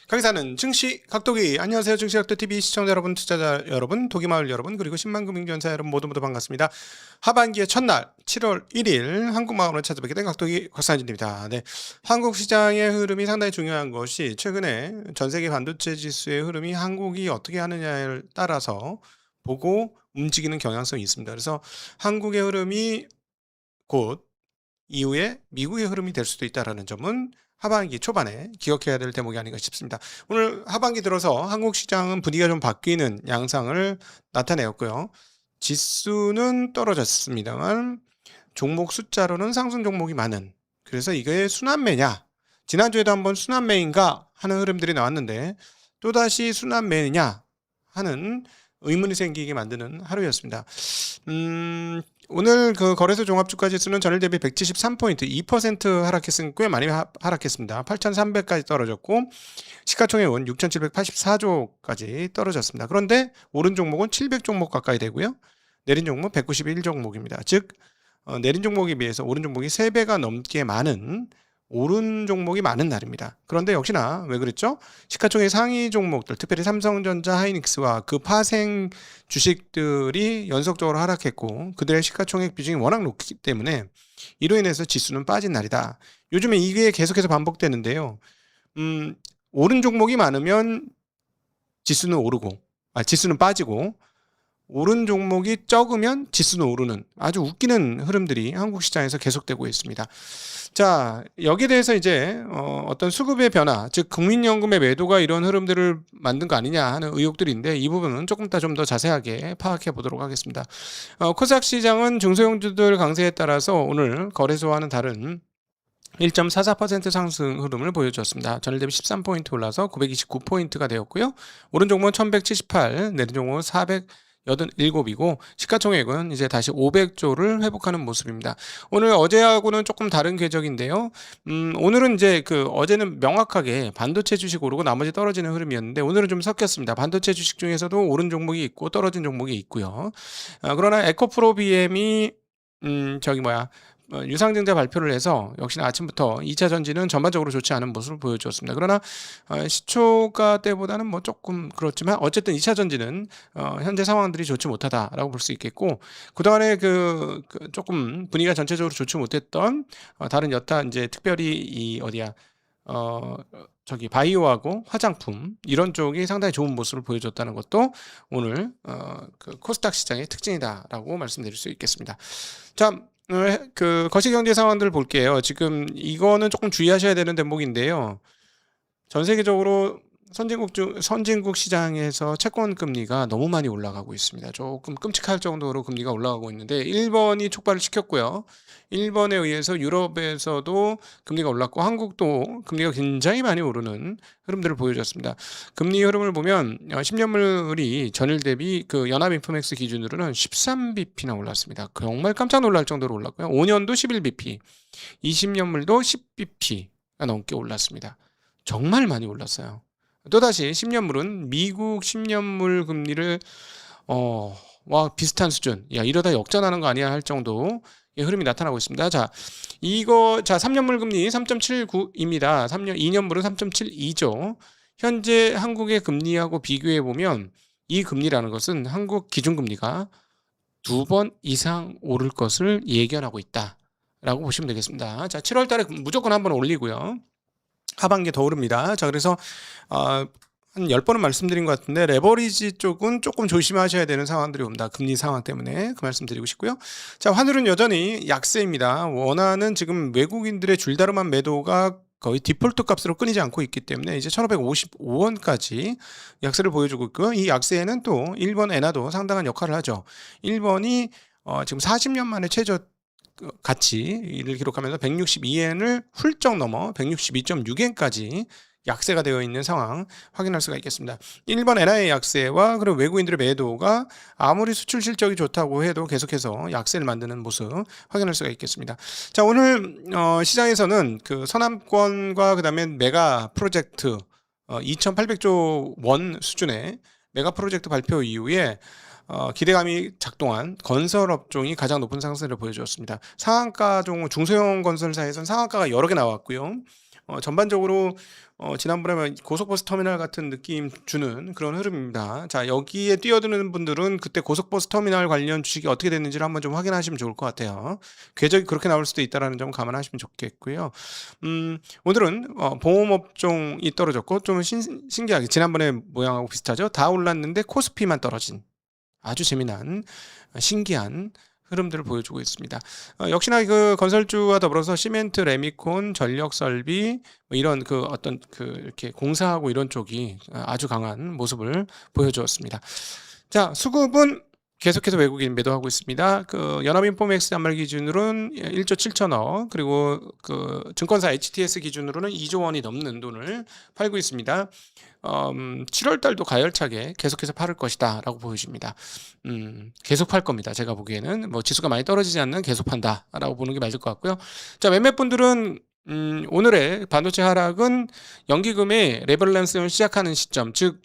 강의사는 증시 각도기. 안녕하세요. 증시각도TV 시청자 여러분, 투자자 여러분, 도기마을 여러분, 그리고 10만 금융전사 여러분 모두 반갑습니다. 하반기의 첫날 7월 1일 한국마을을 찾아뵙게 된 각도기 곽상진입니다. 네, 한국 시장의 흐름이 상당히 중요한 것이 최근에 전세계 반도체 지수의 흐름이 한국이 어떻게 하느냐에 따라서 보고 움직이는 경향성이 있습니다. 그래서 한국의 흐름이 곧 이후에 미국의 흐름이 될 수도 있다는 점은 하반기 초반에 기억해야 될 대목이 아닌가 싶습니다. 오늘 하반기 들어서 한국 시장은 분위기가 좀 바뀌는 양상을 나타내었고요. 지수는 떨어졌습니다만 종목 숫자로는 상승 종목이 많은, 그래서 이게 순환매냐, 지난주에도 한번 순환매인가 하는 흐름들이 나왔는데 또다시 순환매냐 하는 의문이 생기게 만드는 하루였습니다. 오늘 그 거래소 종합주가 지수는 전일 대비 173포인트, 2% 하락했으니 꽤 많이 하락했습니다. 8,300까지 떨어졌고 시가총액은 6,784조까지 떨어졌습니다. 그런데 오른 종목은 700종목 가까이 되고요. 내린 종목은 191종목입니다. 즉 내린 종목에 비해서 오른 종목이 3배가 넘게 많은, 오른 종목이 많은 날입니다. 그런데 역시나 왜 그랬죠? 시가총액 상위 종목들, 특별히 삼성전자, 하이닉스와 그 파생 주식들이 연속적으로 하락했고 그들의 시가총액 비중이 워낙 높기 때문에 이로 인해서 지수는 빠진 날이다. 요즘에 이게 계속해서 반복되는데요. 오른 종목이 많으면 지수는 지수는 빠지고, 오른 종목이 적으면 지수는 오르는 아주 웃기는 흐름들이 한국 시장에서 계속되고 있습니다. 자, 여기에 대해서 이제 어떤 수급의 변화, 즉 국민연금의 매도가 이런 흐름들을 만든 거 아니냐 하는 의혹들인데 이 부분은 조금 더 좀 더 자세하게 파악해 보도록 하겠습니다. 코스닥 시장은 중소형주들 강세에 따라서 오늘 거래소와는 다른 1.44% 상승 흐름을 보여주었습니다. 전일 대비 13포인트 올라서 929포인트가 되었고요. 오른 종목은 1178, 내린 종목은 487이고 시가총액은 이제 다시 500조를 회복하는 모습입니다. 오늘 어제하고는 조금 다른 궤적인데요. 오늘은 이제 어제는 명확하게 반도체 주식 오르고 나머지 떨어지는 흐름이었는데 오늘은 좀 섞였습니다. 반도체 주식 중에서도 오른 종목이 있고 떨어진 종목이 있고요. 그러나 에코프로비엠이 유상증자 발표를 해서 역시나 아침부터 2차 전지는 전반적으로 좋지 않은 모습을 보여주었습니다. 그러나 시초가 때보다는 뭐 조금 그렇지만 어쨌든 2차 전지는 현재 상황들이 좋지 못하다라고 볼 수 있겠고, 그동안에 조금 분위기가 전체적으로 좋지 못했던 다른 여타 이제 특별히 바이오하고 화장품 이런 쪽이 상당히 좋은 모습을 보여줬다는 것도 오늘 코스닥 시장의 특징이다라고 말씀드릴 수 있겠습니다. 자, 거시경제 상황들을 볼게요. 지금 이거는 조금 주의하셔야 되는 대목인데요. 전 세계적으로 선진국 시장에서 채권 금리가 너무 많이 올라가고 있습니다. 조금 끔찍할 정도로 금리가 올라가고 있는데 일본이 촉발을 시켰고요. 일본에 의해서 유럽에서도 금리가 올랐고 한국도 금리가 굉장히 많이 오르는 흐름들을 보여줬습니다. 금리 흐름을 보면 10년물이 전일 대비 연합인포맥스 기준으로는 13bp나 올랐습니다. 정말 깜짝 놀랄 정도로 올랐고요. 5년도 11bp, 20년물도 10bp가 넘게 올랐습니다. 정말 많이 올랐어요. 또다시 10년물은 미국 10년물 금리를 비슷한 수준, 이러다 역전하는 거 아니야 할 정도 흐름이 나타나고 있습니다. 자, 3년물 금리 3.79입니다. 2년물은 3.72죠. 현재 한국의 금리하고 비교해 보면 이 금리라는 것은 한국 기준금리가 2번 이상 오를 것을 예견하고 있다라고 보시면 되겠습니다. 자, 7월 달에 무조건 한번 올리고요. 하반기에 더 오릅니다. 자, 그래서 한 10번은 말씀드린 것 같은데 레버리지 쪽은 조금 조심하셔야 되는 상황들이 옵니다. 금리 상황 때문에 그 말씀 드리고 싶고요. 자, 환율은 여전히 약세입니다. 원화는 지금 외국인들의 줄다름한 매도가 거의 디폴트 값으로 끊이지 않고 있기 때문에 이제 1555원까지 약세를 보여주고 있고요. 이 약세에는 또 일본 엔화도 상당한 역할을 하죠. 일본이 지금 40년 만에 최저 가치를 기록하면서 162엔을 훌쩍 넘어 162.6엔까지 약세가 되어 있는 상황 확인할 수가 있겠습니다. 일본 엔화의 약세와 그리고 외국인들의 매도가 아무리 수출 실적이 좋다고 해도 계속해서 약세를 만드는 모습 확인할 수가 있겠습니다. 자, 오늘 시장에서는 서남권과 그다음에 메가 프로젝트 2,800조 원 수준의 메가 프로젝트 발표 이후에 기대감이 작동한 건설 업종이 가장 높은 상승세를 보여주었습니다. 상한가 종 중소형 건설사에서는 상한가가 여러 개 나왔고요. 전반적으로 지난번에 고속버스 터미널 같은 느낌 주는 그런 흐름입니다. 자, 여기에 뛰어드는 분들은 그때 고속버스 터미널 관련 주식이 어떻게 됐는지를 한번 좀 확인하시면 좋을 것 같아요. 궤적이 그렇게 나올 수도 있다는 점 감안하시면 좋겠고요. 오늘은 보험업종이 떨어졌고 좀 신기하게 지난번에 모양하고 비슷하죠. 다 올랐는데 코스피만 떨어진 아주 재미난 신기한 흐름들을 보여주고 있습니다. 역시나 그 건설주와 더불어서 시멘트, 레미콘, 전력설비 뭐 이런 그 어떤 그 이렇게 공사하고 이런 쪽이 아주 강한 모습을 보여주었습니다. 자, 수급은 계속해서 외국인 매도하고 있습니다. 그 연합인포맥스 단말 기준으로는 1조 7천억, 그리고 그 증권사 HTS 기준으로는 2조 원이 넘는 돈을 팔고 있습니다. 7월 달도 가열차게 계속해서 팔을 것이다라고 보여집니다. 계속 팔 겁니다. 제가 보기에는 뭐 지수가 많이 떨어지지 않는 계속 판다라고 보는 게 맞을 것 같고요. 자, 몇몇 분들은 오늘의 반도체 하락은 연기금의 레밸런싱을 시작하는 시점, 즉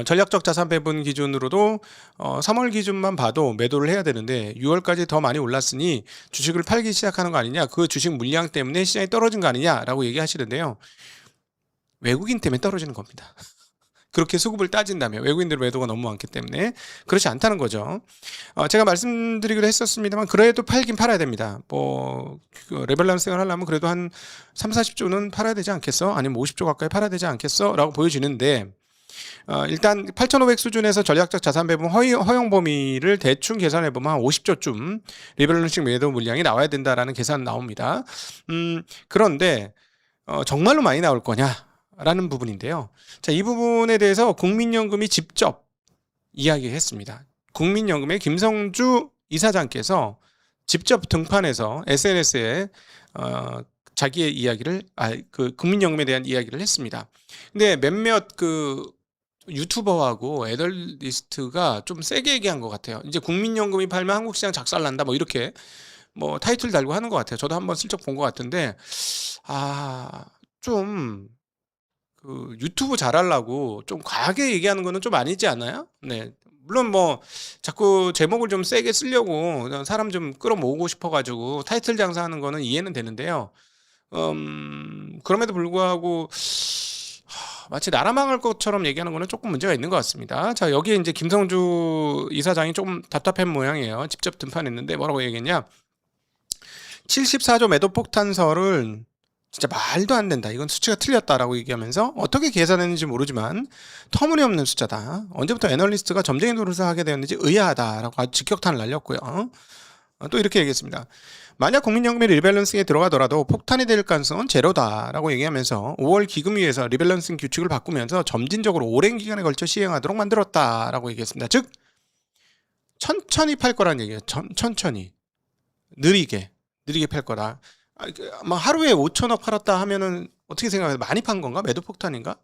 전략적 자산 배분 기준으로도 3월 기준만 봐도 매도를 해야 되는데 6월까지 더 많이 올랐으니 주식을 팔기 시작하는 거 아니냐, 그 주식 물량 때문에 시장이 떨어진 거 아니냐라고 얘기하시는데요. 외국인 때문에 떨어지는 겁니다. 그렇게 수급을 따진다면 외국인들 매도가 너무 많기 때문에 그렇지 않다는 거죠. 제가 말씀드리기로 했었습니다만 그래도 팔긴 팔아야 됩니다. 뭐 레밸런싱을 하려면 그래도 한 3, 40조는 팔아야 되지 않겠어? 아니면 50조 가까이 팔아야 되지 않겠어? 라고 보여지는데 일단 8,500 수준에서 전략적 자산 배분 허용 범위를 대충 계산해 보면 한 50조쯤 리밸런싱 매도 물량이 나와야 된다라는 계산 나옵니다. 그런데 정말로 많이 나올 거냐? 라는 부분인데요. 자, 이 부분에 대해서 국민연금이 직접 이야기했습니다. 국민연금의 김성주 이사장께서 직접 등판해서 SNS에 자기의 이야기를 그 국민연금에 대한 이야기를 했습니다. 근데 몇몇 그 유튜버하고 애널리스트가 좀 세게 얘기한 것 같아요. 이제 국민연금이 팔면 한국 시장 작살난다 뭐 이렇게 뭐 타이틀 달고 하는 것 같아요. 저도 한번 슬쩍 본 것 같은데 좀 그 유튜브 잘하려고 좀 과하게 얘기하는 거는 좀 아니지 않아요? 네. 물론 뭐 자꾸 제목을 좀 세게 쓰려고 사람 좀 끌어모으고 싶어가지고 타이틀 장사하는 거는 이해는 되는데요. 그럼에도 불구하고 마치 나라 망할 것처럼 얘기하는 거는 조금 문제가 있는 것 같습니다. 자, 여기에 이제 김성주 이사장이 조금 답답한 모양이에요. 직접 등판했는데 뭐라고 얘기했냐? 74조 매도 폭탄설을 진짜 말도 안 된다. 이건 수치가 틀렸다라고 얘기하면서 어떻게 계산했는지 모르지만 터무니없는 숫자다. 언제부터 애널리스트가 점쟁이 노릇을 하게 되었는지 의아하다라고 아주 직격탄을 날렸고요. 또 이렇게 얘기했습니다. 만약 국민연금이 리밸런싱에 들어가더라도 폭탄이 될 가능성은 제로다라고 얘기하면서 5월 기금위에서 리밸런싱 규칙을 바꾸면서 점진적으로 오랜 기간에 걸쳐 시행하도록 만들었다라고 얘기했습니다. 즉 천천히 팔 거란 얘기예요. 천천히 느리게 팔 거다. 하루에 5천억 팔았다 하면은 어떻게 생각해요? 많이 판 건가? 매도 폭탄인가?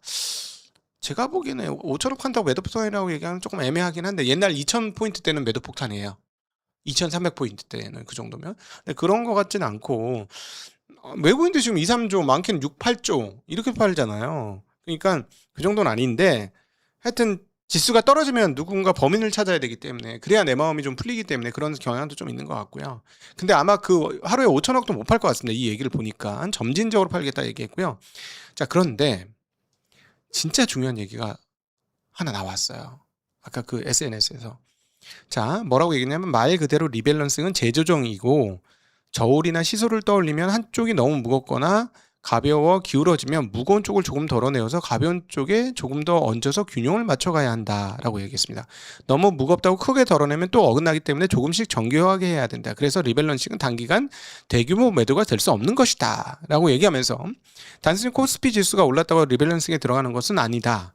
제가 보기에는 5천억 판다고 매도 폭탄이라고 얘기하면 조금 애매하긴 한데 옛날 2,000포인트 때는 매도 폭탄이에요. 2,300포인트 때는 그 정도면. 근데 그런 것 같지는 않고 외국인들 지금 2, 3조 많게는 6, 8조 이렇게 팔잖아요. 그러니까 그 정도는 아닌데 하여튼 지수가 떨어지면 누군가 범인을 찾아야 되기 때문에 그래야 내 마음이 좀 풀리기 때문에 그런 경향도 좀 있는 것 같고요. 근데 아마 그 하루에 5천억도 못 팔 것 같습니다. 이 얘기를 보니까 점진적으로 팔겠다 얘기했고요. 자, 그런데 진짜 중요한 얘기가 하나 나왔어요. 아까 그 SNS에서. 자, 뭐라고 얘기했냐면 말 그대로 리밸런싱은 재조정이고 저울이나 시소를 떠올리면 한쪽이 너무 무겁거나 가벼워 기울어지면 무거운 쪽을 조금 덜어내어서 가벼운 쪽에 조금 더 얹어서 균형을 맞춰가야 한다라고 얘기했습니다. 너무 무겁다고 크게 덜어내면 또 어긋나기 때문에 조금씩 정교하게 해야 된다. 그래서 리밸런싱은 단기간 대규모 매도가 될 수 없는 것이다 라고 얘기하면서 단순히 코스피 지수가 올랐다고 리밸런싱에 들어가는 것은 아니다.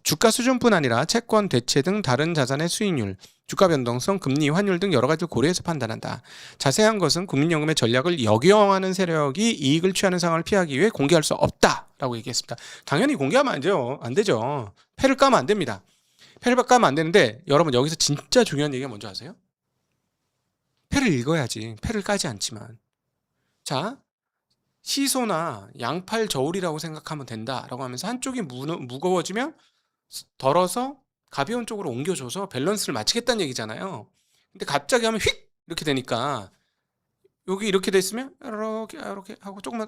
주가 수준뿐 아니라 채권, 대체 등 다른 자산의 수익률, 주가 변동성, 금리, 환율 등 여러 가지를 고려해서 판단한다. 자세한 것은 국민연금의 전략을 역영하는 세력이 이익을 취하는 상황을 피하기 위해 공개할 수 없다라고 얘기했습니다. 당연히 공개하면 안 되죠. 패를 까면 안 됩니다. 패를 까면 안 되는데 여러분 여기서 진짜 중요한 얘기가 뭔지 아세요? 패를 읽어야지. 패를 까지 않지만. 자, 시소나 양팔 저울이라고 생각하면 된다라고 하면서 한쪽이 무거워지면 덜어서 가벼운 쪽으로 옮겨줘서 밸런스를 맞추겠다는 얘기잖아요. 근데 갑자기 하면 휙 이렇게 되니까 여기 이렇게 돼 있으면 이렇게 하고 조금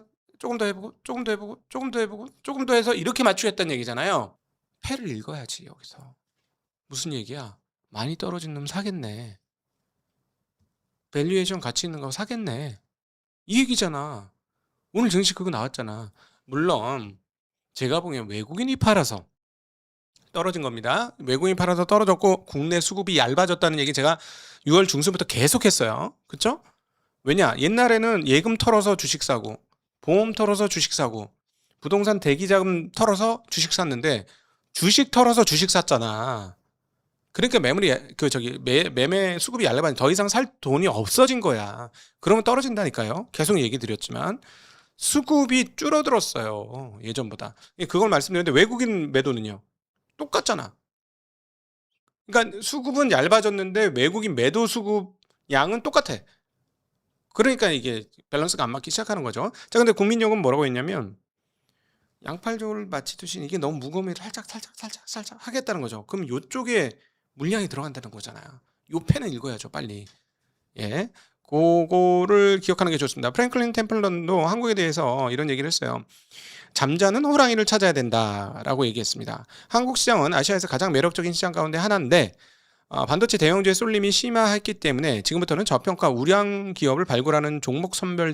더 해보고 조금 더 해보고 조금 더 해보고 조금 더 해서 이렇게 맞추겠다는 얘기잖아요. 패를 읽어야지. 여기서 무슨 얘기야? 많이 떨어진 놈 사겠네. 밸류에이션 가치 있는 거 사겠네. 이 얘기잖아. 오늘 증시 그거 나왔잖아. 물론 제가 보기엔 외국인이 팔아서 떨어진 겁니다. 외국인이 팔아서 떨어졌고 국내 수급이 얇아졌다는 얘기 제가 6월 중순부터 계속했어요. 그쵸? 왜냐? 옛날에는 예금 털어서 주식 사고 보험 털어서 주식 사고 부동산 대기자금 털어서 주식 샀는데 주식 털어서 주식 샀잖아. 그러니까 매매 수급이 얇아지니 더 이상 살 돈이 없어진 거야. 그러면 떨어진다니까요. 계속 얘기 드렸지만 수급이 줄어들었어요. 예전보다. 그걸 말씀드렸는데 외국인 매도는요. 똑같잖아. 그러니까 수급은 얇아졌는데 외국인 매도 수급 양은 똑같아. 그러니까 이게 밸런스가 안 맞기 시작하는 거죠. 자, 근데 국민연금 뭐라고 했냐면 양팔조를 맞히듯이 이게 너무 무거우면 살짝 하겠다는 거죠. 그럼 요쪽에 물량이 들어간다는 거잖아요. 요 펜은 읽어야죠, 빨리. 예. 그거를 기억하는 게 좋습니다. 프랭클린 템플런도 한국에 대해서 이런 얘기를 했어요. 잠자는 호랑이를 찾아야 된다라고 얘기했습니다. 한국 시장은 아시아에서 가장 매력적인 시장 가운데 하나인데 반도체 대형주의 쏠림이 심화했기 때문에 지금부터는 저평가 우량 기업을 발굴하는 종목 선별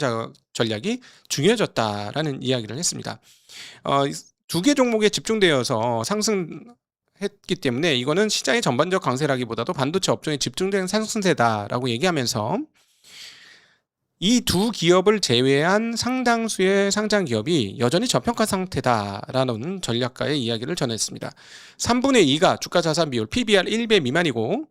전략이 중요해졌다라는 이야기를 했습니다. 두 개 종목에 집중되어서 상승했기 때문에 이거는 시장의 전반적 강세라기보다도 반도체 업종에 집중된 상승세다라고 얘기하면서 이 두 기업을 제외한 상당수의 상장 기업이 여전히 저평가 상태다라는 전략가의 이야기를 전했습니다. 3분의 2가 주가 자산 비율 PBR 1배 미만이고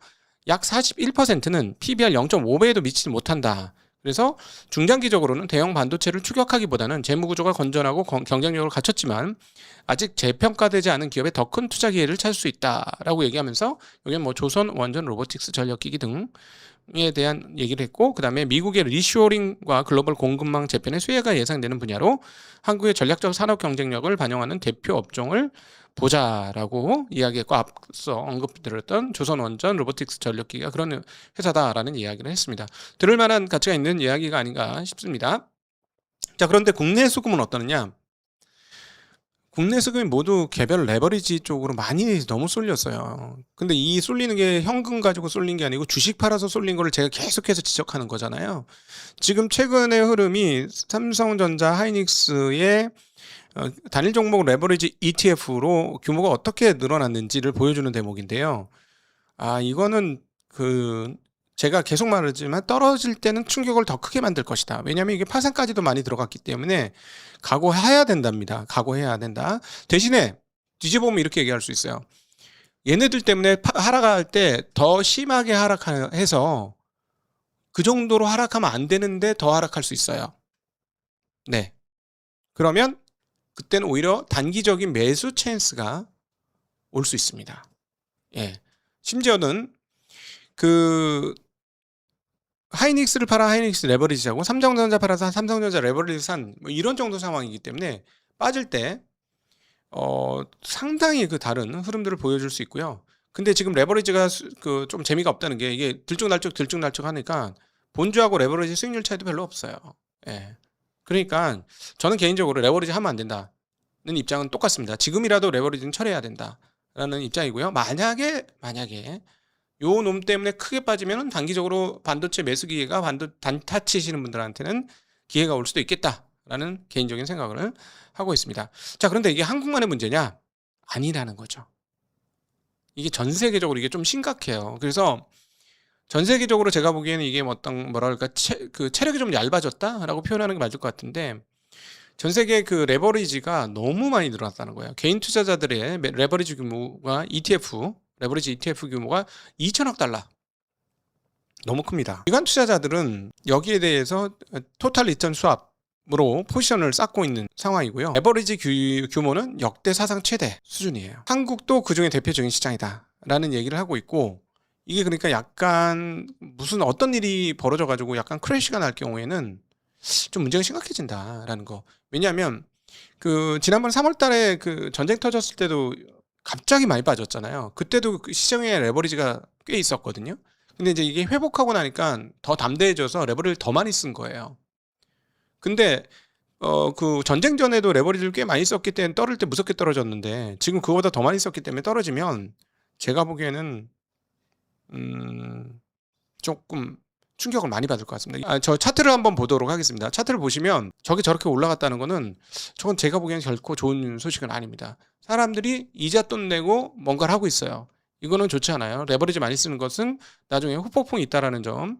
약 41%는 PBR 0.5배에도 미치지 못한다. 그래서 중장기적으로는 대형 반도체를 추격하기보다는 재무구조가 건전하고 경쟁력을 갖췄지만 아직 재평가되지 않은 기업에 더 큰 투자 기회를 찾을 수 있다라고 얘기하면서 여기 뭐 조선 원전 로보틱스 전력기기 등에 대한 얘기를 했고, 그 다음에 미국의 리쇼링과 글로벌 공급망 재편의 수혜가 예상되는 분야로 한국의 전략적 산업 경쟁력을 반영하는 대표 업종을 보자라고 이야기했고, 앞서 언급드렸던 조선원전 로보틱스 전력기가 그런 회사다라는 이야기를 했습니다. 들을 만한 가치가 있는 이야기가 아닌가 싶습니다. 자, 그런데 국내 수급은 어떠느냐? 국내 수급이 모두 개별 레버리지 쪽으로 많이 너무 쏠렸어요. 근데 이 쏠리는 게 현금 가지고 쏠린 게 아니고 주식 팔아서 쏠린 거를 제가 계속해서 지적하는 거잖아요. 지금 최근의 흐름이 삼성전자 하이닉스의 단일 종목 레버리지 ETF로 규모가 어떻게 늘어났는지를 보여주는 대목인데요. 이거는 제가 계속 말하지만 떨어질 때는 충격을 더 크게 만들 것이다. 왜냐하면 이게 파산까지도 많이 들어갔기 때문에 각오해야 된답니다. 각오해야 된다. 대신에 뒤집어보면 이렇게 얘기할 수 있어요. 얘네들 때문에 하락할 때 더 심하게 하락해서 그 정도로 하락하면 안 되는데 더 하락할 수 있어요. 네. 그러면 그때는 오히려 단기적인 매수 찬스가 올 수 있습니다. 예. 심지어는 하이닉스를 팔아 하이닉스 레버리지 하고 삼성전자 팔아서 삼성전자 레버리지 산 뭐 이런 정도 상황이기 때문에 빠질 때 상당히 다른 흐름들을 보여줄 수 있고요. 근데 지금 레버리지가 좀 재미가 없다는 게 이게 들쭉날쭉 하니까 본주하고 레버리지 수익률 차이도 별로 없어요. 예. 그러니까 저는 개인적으로 레버리지 하면 안 된다는 입장은 똑같습니다. 지금이라도 레버리지는 처리해야 된다라는 입장이고요. 만약에 요 놈 때문에 크게 빠지면 단기적으로 반도체 매수 기회가 단타 치시는 분들한테는 기회가 올 수도 있겠다라는 개인적인 생각을 하고 있습니다. 자, 그런데 이게 한국만의 문제냐? 아니라는 거죠. 이게 전 세계적으로 이게 좀 심각해요. 그래서 전 세계적으로 제가 보기에는 이게 체력이 좀 얇아졌다라고 표현하는 게 맞을 것 같은데, 전 세계 레버리지가 너무 많이 늘어났다는 거예요. 개인 투자자들의 레버리지 규모가 레버리지 ETF 규모가 2천억 달러. 너무 큽니다. 기관 투자자들은 여기에 대해서 토탈 리턴 수합으로 포지션을 쌓고 있는 상황이고요. 레버리지 규모는 역대 사상 최대 수준이에요. 한국도 그중에 대표적인 시장이다라는 얘기를 하고 있고, 이게 그러니까 약간 무슨 어떤 일이 벌어져가지고 약간 크래시가 날 경우에는 좀 문제가 심각해진다라는 거. 왜냐하면 지난번 3월 달에 전쟁 터졌을 때도 갑자기 많이 빠졌잖아요. 그때도 그 시장에 레버리지가 꽤 있었거든요. 근데 이제 이게 회복하고 나니까 더 담대해져서 레버리지를 더 많이 쓴 거예요. 근데 그 전쟁 전에도 레버리지를 꽤 많이 썼기 때문에 떨을 때 무섭게 떨어졌는데 지금 그거보다 더 많이 썼기 때문에 떨어지면 제가 보기에는 조금 충격을 많이 받을 것 같습니다. 저 차트를 한번 보도록 하겠습니다. 차트를 보시면 저게 저렇게 올라갔다는 거는 저건 제가 보기에는 결코 좋은 소식은 아닙니다. 사람들이 이자 돈 내고 뭔가를 하고 있어요. 이거는 좋지 않아요. 레버리지 많이 쓰는 것은 나중에 후폭풍이 있다라는 점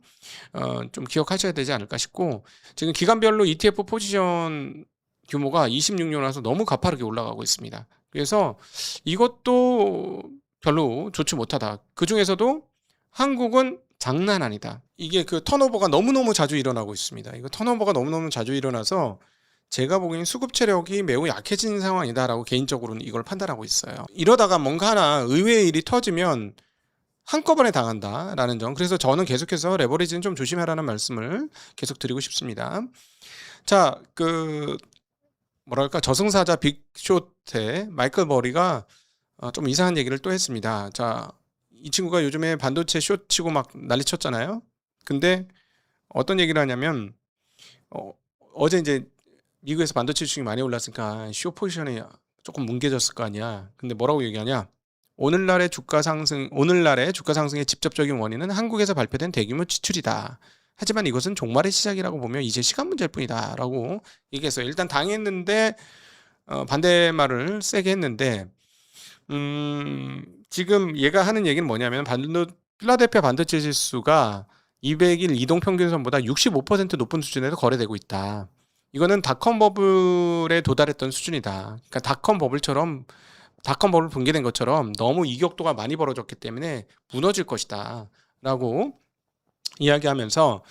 좀 기억하셔야 되지 않을까 싶고, 지금 기간별로 ETF 포지션 규모가 26년 와서 너무 가파르게 올라가고 있습니다. 그래서 이것도 별로 좋지 못하다. 그 중에서도 한국은 장난 아니다. 이게 그 턴오버가 너무너무 자주 일어나고 있습니다. 이거 턴오버가 너무너무 자주 일어나서 제가 보기엔 수급 체력이 매우 약해진 상황이다라고 개인적으로는 이걸 판단하고 있어요. 이러다가 뭔가 하나 의외의 일이 터지면 한꺼번에 당한다라는 점. 그래서 저는 계속해서 레버리지는 좀 조심하라는 말씀을 계속 드리고 싶습니다. 자, 뭐랄까, 저승사자 빅숏의 마이클 버리가 좀 이상한 얘기를 또 했습니다. 자, 이 친구가 요즘에 반도체 숏 치고 막 난리 쳤잖아요. 근데 어떤 얘기를 하냐면 어제 이제 미국에서 반도체 주식이 많이 올랐으니까 숏 포지션이 조금 뭉개졌을 거 아니야. 근데 뭐라고 얘기하냐? 오늘날의 주가 상승의 직접적인 원인은 한국에서 발표된 대규모 지출이다. 하지만 이것은 종말의 시작이라고 보면 이제 시간 문제일 뿐이다라고 얘기했어요. 일단 당했는데 반대말을 세게 했는데 지금 얘가 하는 얘기는 뭐냐면 필라델피아 반도체 지수가 200일 이동평균선보다 65% 높은 수준에서 거래되고 있다. 이거는 닷컴 버블에 도달했던 수준이다. 그러니까 닷컴 버블 붕괴된 것처럼 너무 이격도가 많이 벌어졌기 때문에 무너질 것이다 라고 이야기하면서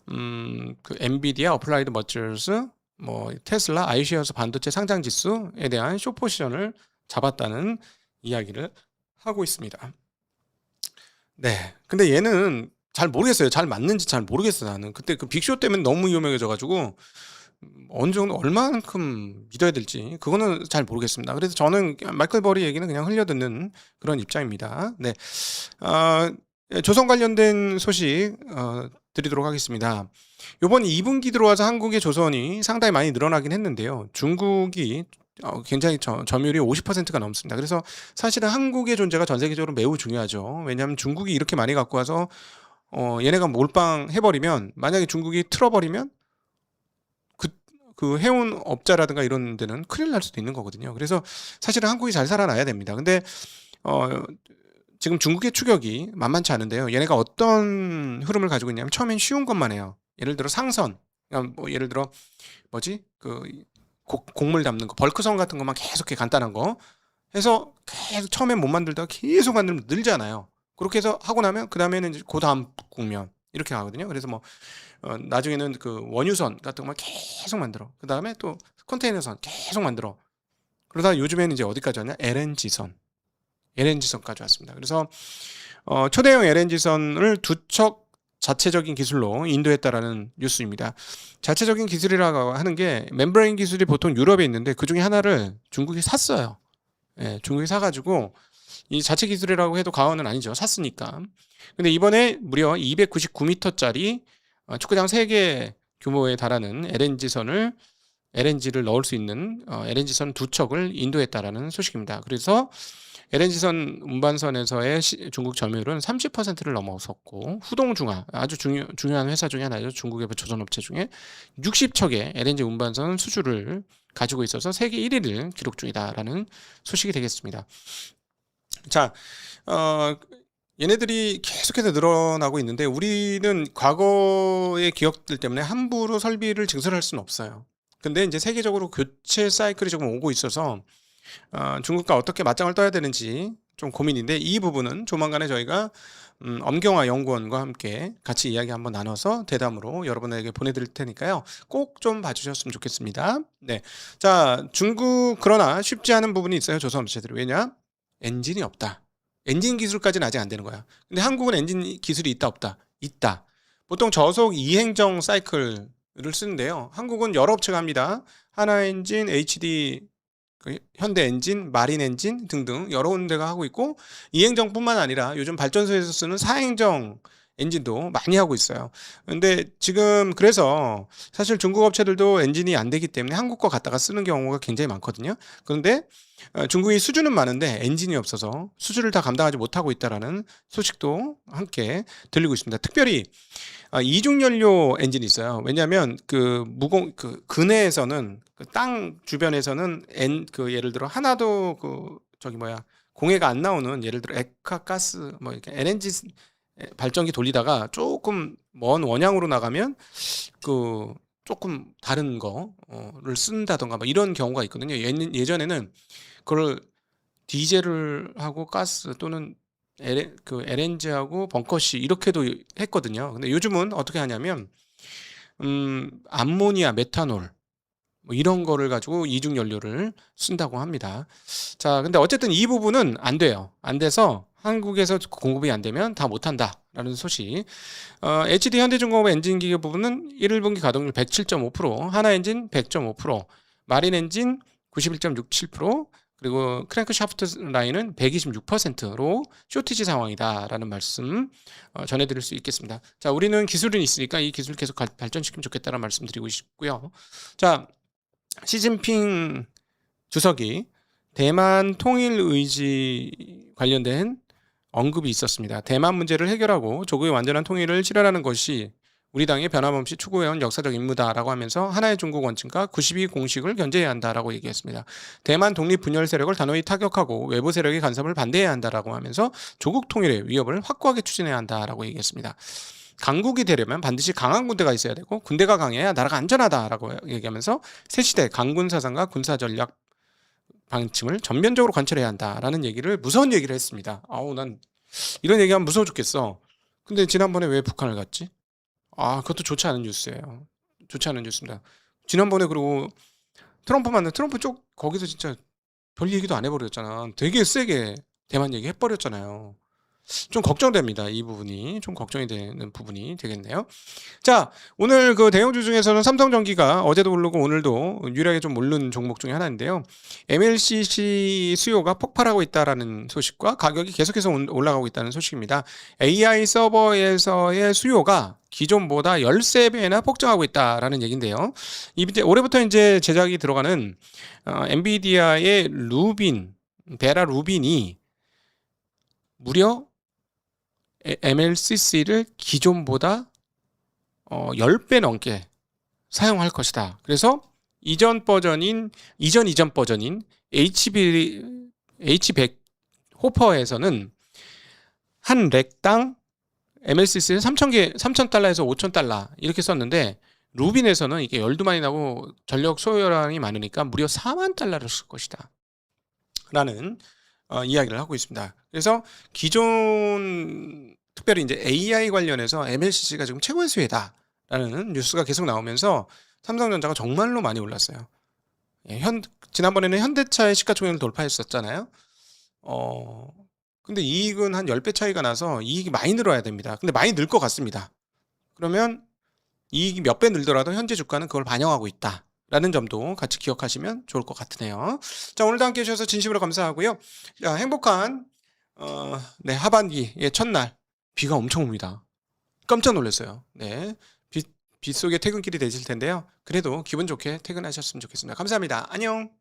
그 엔비디아, 어플라이드 머티리얼스, 뭐 테슬라, 아이시어스 반도체 상장 지수에 대한 숏 포지션을 잡았다는 이야기를 하고 있습니다. 네. 근데 얘는 잘 모르겠어요. 잘 맞는지 잘 모르겠어 나는. 그때 그 빅쇼 때문에 너무 유명해져가지고 어느 정도 얼마만큼 믿어야 될지 그거는 잘 모르겠습니다. 그래서 저는 마이클 버리 얘기는 그냥 흘려듣는 그런 입장입니다. 네. 조선 관련된 소식 드리도록 하겠습니다. 이번 2분기 들어와서 한국의 조선이 상당히 많이 늘어나긴 했는데요. 중국이 굉장히 점유율이 50%가 넘습니다. 그래서 사실은 한국의 존재가 전 세계적으로 매우 중요하죠. 왜냐하면 중국이 이렇게 많이 갖고 와서 얘네가 몰빵 해버리면, 만약에 중국이 틀어버리면 그 해운 업자라든가 이런 데는 큰일 날 수도 있는 거거든요. 그래서 사실은 한국이 잘 살아나야 됩니다. 근데 지금 중국의 추격이 만만치 않은데요. 얘네가 어떤 흐름을 가지고 있냐면 처음엔 쉬운 것만 해요. 예를 들어 상선, 뭐 예를 들어 곡물 담는 거, 벌크선 같은 것만 계속 간단한 거 해서 계속 처음엔 못 만들다가 계속 만들면 늘잖아요. 그렇게 해서 하고 나면 그 다음에는 이제 그 다음 국면 이렇게 가거든요. 그래서 뭐 나중에는 그 원유선 같은 것만 계속 만들어. 그 다음에 또 컨테이너선 계속 만들어. 그러다 요즘에는 이제 어디까지 왔냐? LNG선까지 왔습니다. 그래서 초대형 LNG선을 두 척 자체적인 기술로 인도했다라는 뉴스입니다. 자체적인 기술이라고 하는 게 멤브레인 기술이 보통 유럽에 있는데 그 중에 하나를 중국이 샀어요. 예, 중국이 사가지고 이 자체 기술이라고 해도 과언은 아니죠. 샀으니까. 근데 이번에 무려 299m짜리 축구장 3개 규모에 달하는 LNG를 넣을 수 있는 LNG선 두 척을 인도했다라는 소식입니다. 그래서 LNG선 운반선에서의 중국 점유율은 30%를 넘어섰고, 후동중화, 아주 중요한 회사 중에 하나죠. 중국의 조선업체 중에 60척의 LNG 운반선 수주를 가지고 있어서 세계 1위를 기록 중이다라는 소식이 되겠습니다. 자, 얘네들이 계속해서 늘어나고 있는데 우리는 과거의 기억들 때문에 함부로 설비를 증설할 수는 없어요. 근데 이제 세계적으로 교체 사이클이 조금 오고 있어서 중국과 어떻게 맞짱을 떠야 되는지 좀 고민인데, 이 부분은 조만간에 저희가 엄경화 연구원과 함께 같이 이야기 한번 나눠서 대담으로 여러분에게 보내드릴 테니까요. 꼭 좀 봐주셨으면 좋겠습니다. 네, 자, 중국 그러나 쉽지 않은 부분이 있어요. 조선업체들이. 왜냐? 엔진이 없다. 엔진 기술까지는 아직 안 되는 거야. 근데 한국은 엔진 기술이 있다 없다? 있다. 보통 저속 이행정 사이클을 쓰는데요. 한국은 여러 업체가 합니다. 하나엔진, HD 그 현대 엔진, 마린 엔진 등등 여러 군데가 하고 있고 이행정뿐만 아니라 요즘 발전소에서 쓰는 사행정 엔진도 많이 하고 있어요. 근데 지금 그래서 사실 중국 업체들도 엔진이 안 되기 때문에 한국 거 갖다가 쓰는 경우가 굉장히 많거든요. 그런데 중국이 수주는 많은데 엔진이 없어서 수주를 다 감당하지 못하고 있다라는 소식도 함께 들리고 있습니다. 특별히 이중 연료 엔진이 있어요. 왜냐하면 그 근해에서는 그 땅 주변에서는 예를 들어 하나도 공해가 안 나오는 예를 들어 액화 가스 뭐 이렇게 LNG 발전기 돌리다가 조금 먼 원양으로 나가면 그 조금 다른 거를 쓴다던가 뭐 이런 경우가 있거든요. 예전에는 그걸 디젤을 하고 가스 또는 LNG하고 벙커시 이렇게도 했거든요. 근데 요즘은 어떻게 하냐면 암모니아, 메탄올 뭐 이런 거를 가지고 이중 연료를 쓴다고 합니다. 자, 근데 어쨌든 이 부분은 안 돼요. 안 돼서 한국에서 공급이 안 되면 다 못한다라는 소식. HD 현대중공업 엔진기계 부분은 1분기 가동률 107.5%, 하나엔진 100.5%, 마린 엔진 91.67%, 그리고 크랭크 샤프트 라인은 126%로 쇼티지 상황이다라는 말씀 전해드릴 수 있겠습니다. 자, 우리는 기술은 있으니까 이 기술 계속 발전시키면 좋겠다는 말씀 드리고 싶고요. 자, 시진핑 주석이 대만 통일 의지 관련된 언급이 있었습니다. 대만 문제를 해결하고 조국의 완전한 통일을 실현하는 것이 우리 당이 변함없이 추구해온 역사적 임무다라고 하면서 하나의 중국 원칙과 92 공식을 견제해야 한다라고 얘기했습니다. 대만 독립 분열 세력을 단호히 타격하고 외부 세력의 간섭을 반대해야 한다라고 하면서 조국 통일의 위협을 확고하게 추진해야 한다라고 얘기했습니다. 강국이 되려면 반드시 강한 군대가 있어야 되고 군대가 강해야 나라가 안전하다라고 얘기하면서 새시대 강군 사상과 군사 전략 방침을 전면적으로 관철해야 한다라는 얘기를 무서운 얘기를 했습니다. 난 이런 얘기하면 무서워 죽겠어. 근데 지난번에 왜 북한을 갔지? 그것도 좋지 않은 뉴스예요. 좋지 않은 뉴스입니다. 지난번에 그리고 트럼프 쪽 거기서 진짜 별 얘기도 안 해버렸잖아. 되게 세게 대만 얘기 해버렸잖아요. 좀 걱정됩니다. 이 부분이 좀 걱정이 되는 부분이 되겠네요. 자, 오늘 그 대형주 중에서는 삼성전기가 어제도 오르고 오늘도 유일하게 좀 오른 종목 중에 하나인데요. MLCC 수요가 폭발하고 있다라는 소식과 가격이 계속해서 올라가고 있다는 소식입니다. AI 서버에서의 수요가 기존보다 13배나 폭증하고 있다라는 얘기인데요. 올해부터 이제 제작이 들어가는 엔비디아의 베라 루빈이 무려 MLCC를 기존보다 10배 넘게 사용할 것이다. 그래서 이전 버전인 H100 호퍼에서는 한 렉당 MLCC는 3,000달러에서 5,000달러 이렇게 썼는데 루빈에서는 이게 열도 많이 나고 전력 소요량이 많으니까 무려 4만 달러를 쓸 것이다. 라는 이야기를 하고 있습니다. 그래서 기존 특별히 이제 AI 관련해서 MLCC가 지금 최고의 수혜다라는 뉴스가 계속 나오면서 삼성전자가 정말로 많이 올랐어요. 지난번에는 현대차의 시가총액을 돌파했었잖아요. 근데 이익은 한 10배 차이가 나서 이익이 많이 늘어야 됩니다. 근데 많이 늘 것 같습니다. 그러면 이익이 몇 배 늘더라도 현재 주가는 그걸 반영하고 있다. 라는 점도 같이 기억하시면 좋을 것 같으네요. 자, 오늘도 함께 해주셔서 진심으로 감사하고요. 자, 행복한 하반기의 첫날 비가 엄청 옵니다. 깜짝 놀랐어요. 네, 비 속에 퇴근길이 되실 텐데요. 그래도 기분 좋게 퇴근하셨으면 좋겠습니다. 감사합니다. 안녕.